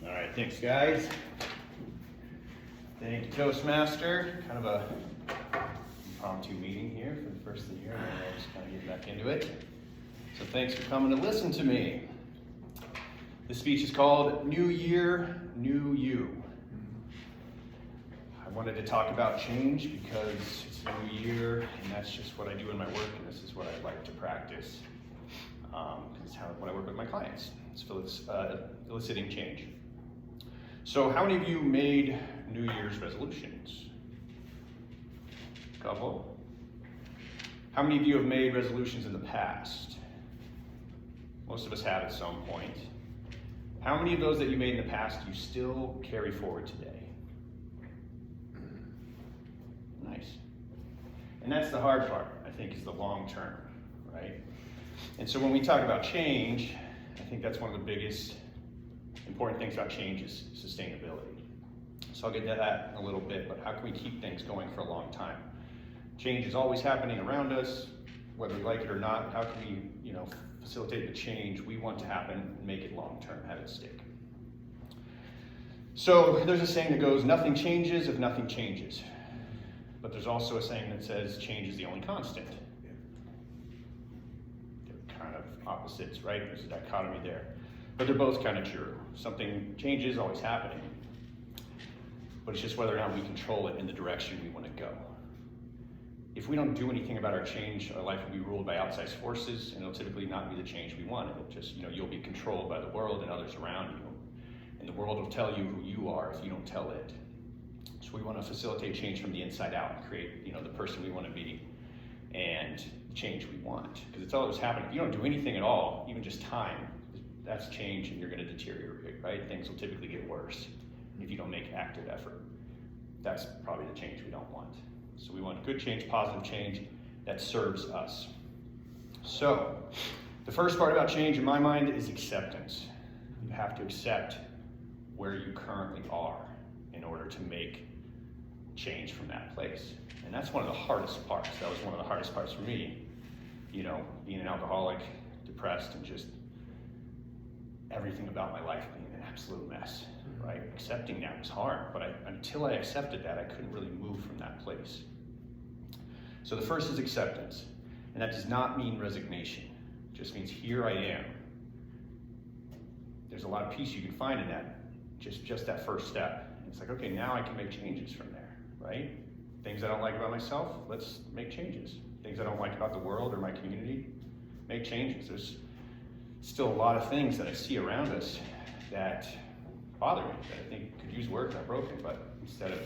All right, thanks guys. Thank you, Toastmaster. Kind of a impromptu meeting here for the first of the year, and I'll just kind of get back into it. So thanks for coming to listen to me. This speech is called New Year, New You. I wanted to talk about change because it's a new year, and that's just what I do in my work, and this is what I like to practice. It's how when I work with my clients, it's eliciting change. So how many of you made New Year's resolutions? A couple. How many of you have made resolutions in the past? Most of us have at some point. How many of those that you made in the past do you still carry forward today? Nice. And that's the hard part, I think, is the long term, right? And so when we talk about change, I think that's one of the biggest important things about change is sustainability. So I'll get to that in a little bit, but how can we keep things going for a long time? Change is always happening around us, whether we like it or not. How can we, facilitate the change we want to happen and make it long term, have it stick? So there's a saying that goes, nothing changes if nothing changes. But there's also a saying that says change is the only constant. They're kind of opposites, right? There's a dichotomy there. But they're both kind of true. Something changes, always happening. But it's just whether or not we control it in the direction we want to go. If we don't do anything about our change, our life will be ruled by outside forces, and it'll typically not be the change we want. It'll just, you'll be controlled by the world and others around you. And the world will tell you who you are if you don't tell it. So we want to facilitate change from the inside out and create, the person we want to be and the change we want. Because it's always happening. If you don't do anything at all, even just time, that's change and you're going to deteriorate, right? Things will typically get worse if you don't make active effort. That's probably the change we don't want. So we want good change, positive change that serves us. So the first part about change in my mind is acceptance. You have to accept where you currently are in order to make change from that place. And that's one of the hardest parts. That was one of the hardest parts for me, being an alcoholic, depressed, and just everything about my life being an absolute mess, right? Accepting that was hard, but until I accepted that, I couldn't really move from that place. So the first is acceptance, and that does not mean resignation. It just means here I am. There's a lot of peace you can find in that, just that first step. It's like, okay, now I can make changes from there, right? Things I don't like about myself, let's make changes. Things I don't like about the world or my community, make changes. There's still a lot of things that I see around us that bother me, that I think could use work, not broken, but instead of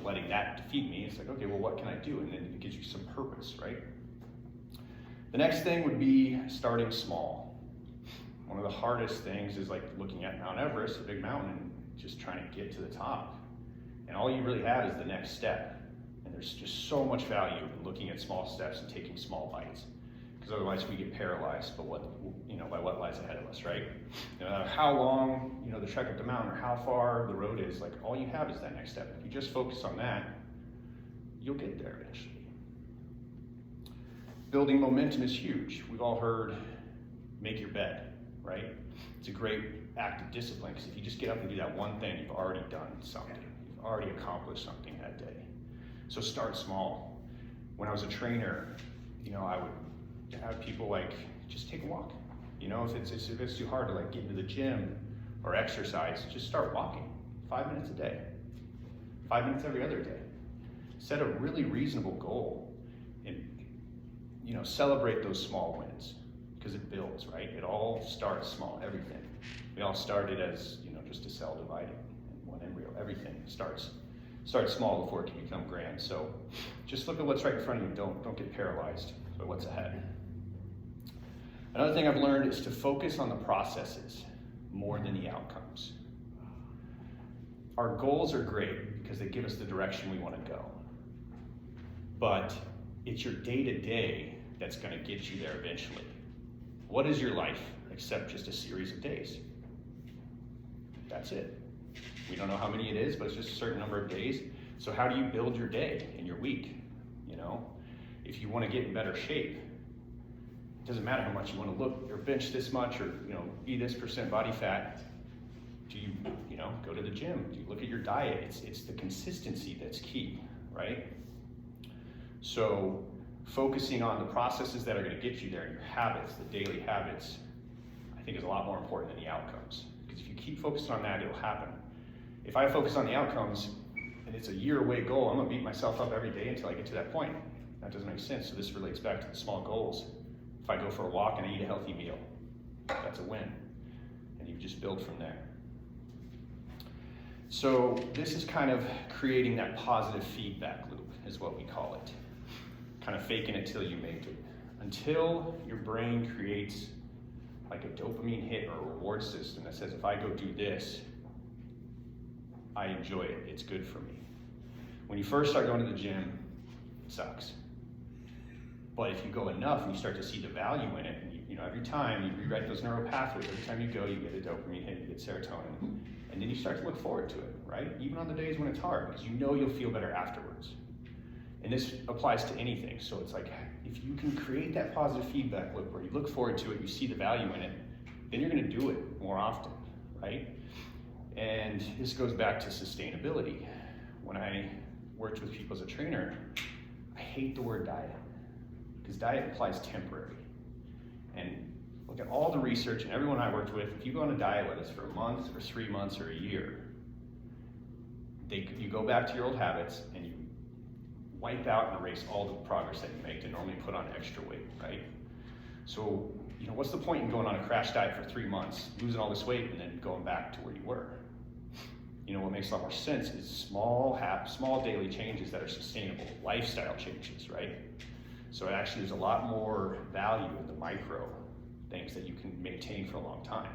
letting that defeat me, it's like, okay, well, what can I do? And then it gives you some purpose, right? The next thing would be starting small. One of the hardest things is like looking at Mount Everest, a big mountain, and just trying to get to the top. And all you really have is the next step. And there's just so much value in looking at small steps and taking small bites. Because otherwise we get paralyzed by what lies ahead of us, right? No matter how long, the trek up the mountain or how far the road is, like all you have is that next step. If you just focus on that, you'll get there eventually. Building momentum is huge. We've all heard, make your bed, right? It's a great act of discipline because if you just get up and do that one thing, you've already done something. You've already accomplished something that day. So start small. When I was a trainer, I would have people like, just take a walk. If it's too hard to get into the gym or exercise, just start walking 5 minutes a day, 5 minutes every other day. Set a really reasonable goal and, celebrate those small wins because it builds, right? It all starts small, everything. We all started as, just a cell dividing in one embryo. Everything starts small before it can become grand. So just look at what's right in front of you. Don't get paralyzed by what's ahead. Another thing I've learned is to focus on the processes more than the outcomes. Our goals are great because they give us the direction we want to go. But it's your day-to-day that's going to get you there eventually. What is your life except just a series of days? That's it. We don't know how many it is, but it's just a certain number of days. So how do you build your day and your week? If you want to get in better shape, it doesn't matter how much you want to look or bench this much or be this percent body fat. Do you, go to the gym? Do you look at your diet? It's the consistency that's key, right? So focusing on the processes that are going to get you there, your habits, the daily habits, I think is a lot more important than the outcomes. Because if you keep focusing on that, it'll happen. If I focus on the outcomes and it's a year away goal, I'm going to beat myself up every day until I get to that point. That doesn't make sense. So this relates back to the small goals. If I go for a walk and I eat a healthy meal, that's a win. And you just build from there. So this is kind of creating that positive feedback loop, is what we call it. Kind of faking it till you make it. Until your brain creates like a dopamine hit or a reward system that says, if I go do this, I enjoy it, it's good for me. When you first start going to the gym, it sucks. But if you go enough and you start to see the value in it, and every time you rewrite those neural pathways, every time you go, you get a dopamine hit, you get serotonin, and then you start to look forward to it, right? Even on the days when it's hard, because you'll feel better afterwards. And this applies to anything. So it's like, if you can create that positive feedback loop where you look forward to it, you see the value in it, then you're gonna do it more often, right? And this goes back to sustainability. When I worked with people as a trainer, I hate the word diet, because diet implies temporary. And look at all the research and everyone I worked with, if you go on a diet, whether it's for a month or 3 months or a year, you go back to your old habits and you wipe out and erase all the progress that you made to normally put on extra weight, right? So, what's the point in going on a crash diet for 3 months, losing all this weight, and then going back to where you were? What makes a lot more sense is small daily changes that are sustainable, lifestyle changes, right? So actually there's a lot more value in the micro things that you can maintain for a long time.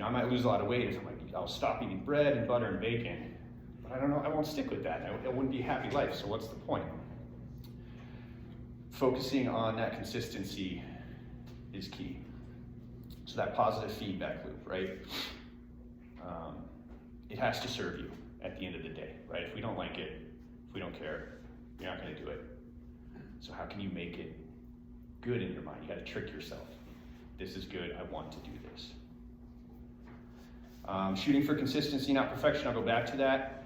I might lose a lot of weight if I'll stop eating bread and butter and bacon, but I don't know, I won't stick with that. It wouldn't be a happy life, so what's the point? Focusing on that consistency is key. So that positive feedback loop, right? It has to serve you at the end of the day, right? If we don't like it, if we don't care, you're not gonna do it. So how can you make it good in your mind? You gotta trick yourself. This is good, I want to do this. Shooting for consistency, not perfection, I'll go back to that.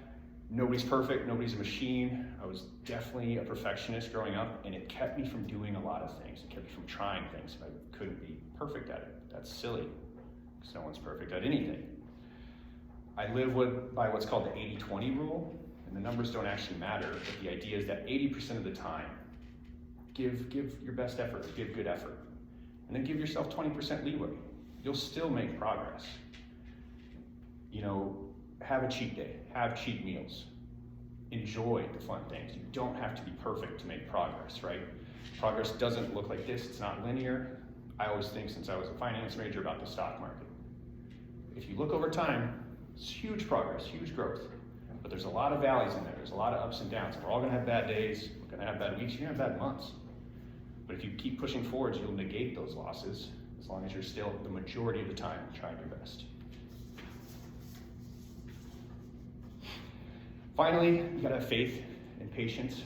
Nobody's perfect, nobody's a machine. I was definitely a perfectionist growing up, and it kept me from doing a lot of things. It kept me from trying things if I couldn't be perfect at it. That's silly, because no one's perfect at anything. I live by what's called the 80-20 rule, and the numbers don't actually matter, but the idea is that 80% of the time, give your best effort, give good effort, and then give yourself 20% leeway. You'll still make progress. Have a cheat day, have cheat meals, enjoy the fun things. You don't have to be perfect to make progress, right? Progress doesn't look like this, it's not linear. I always think, since I was a finance major, about the stock market. If you look over time, it's huge progress, huge growth, but there's a lot of valleys in there, there's a lot of ups and downs. We're all gonna have bad days, we're gonna have bad weeks, you're gonna have bad months. But if you keep pushing forwards, you'll negate those losses as long as you're still, the majority of the time, trying your best. Finally, you gotta have faith and patience.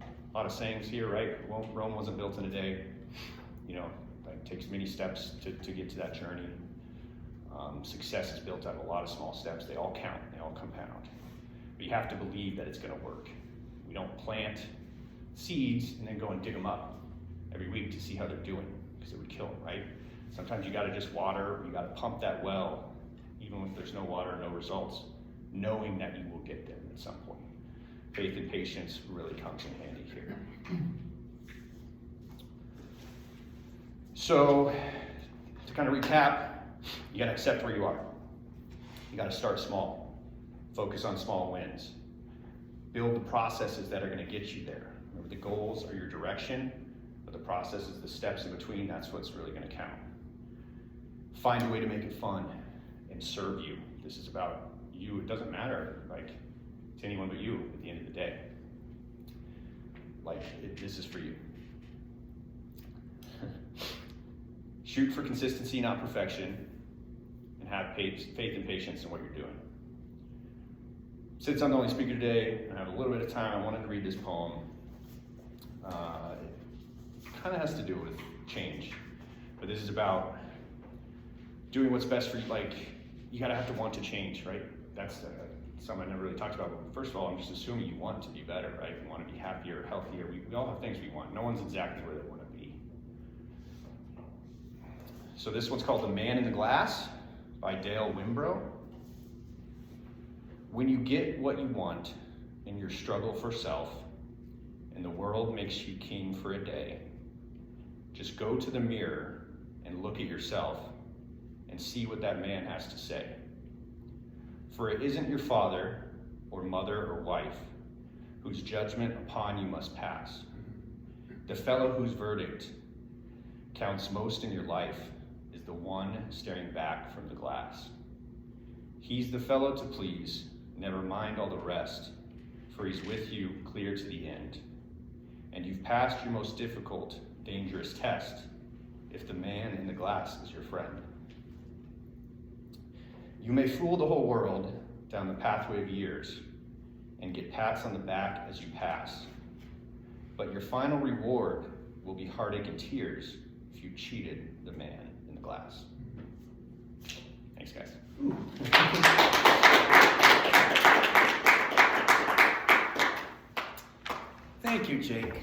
A lot of sayings here, right? Rome wasn't built in a day. It takes many steps to get to that journey. Success is built out of a lot of small steps. They all count, they all compound. But you have to believe that it's gonna work. We don't plant seeds and then go and dig them up every week to see how they're doing, because it would kill them, right? Sometimes you gotta just water, you gotta pump that well, even if there's no water, no results, knowing that you will get them at some point. Faith and patience really comes in handy here. So, to kind of recap, you gotta accept where you are. You gotta start small. Focus on small wins. Build the processes that are gonna get you there. Remember, the goals are your direction, but the processes, the steps in between, that's what's really gonna count. Find a way to make it fun and serve you. This is about you. It doesn't matter to anyone but you at the end of the day. This is for you. Shoot for consistency, not perfection, and have faith and patience in what you're doing. Since I'm the only speaker today, and I have a little bit of time, I wanted to read this poem. It kind of has to do with change, but this is about doing what's best for you, you gotta have to want to change, right? That's something I never really talked about. First of all, I'm just assuming you want to be better, right? You want to be happier, healthier. We all have things we want. No one's exactly where they want to be. So this one's called The Man in the Glass by Dale Wimbrow. When you get what you want in your struggle for self, and the world makes you king for a day, just go to the mirror and look at yourself and see what that man has to say. For it isn't your father or mother or wife whose judgment upon you must pass. The fellow whose verdict counts most in your life is the one staring back from the glass. He's the fellow to please, never mind all the rest, for he's with you clear to the end. And you've passed your most difficult, dangerous test if the man in the glass is your friend. You may fool the whole world down the pathway of years and get pats on the back as you pass, but your final reward will be heartache and tears if you cheated the man in the glass. Thanks, guys. Thank you, Jake.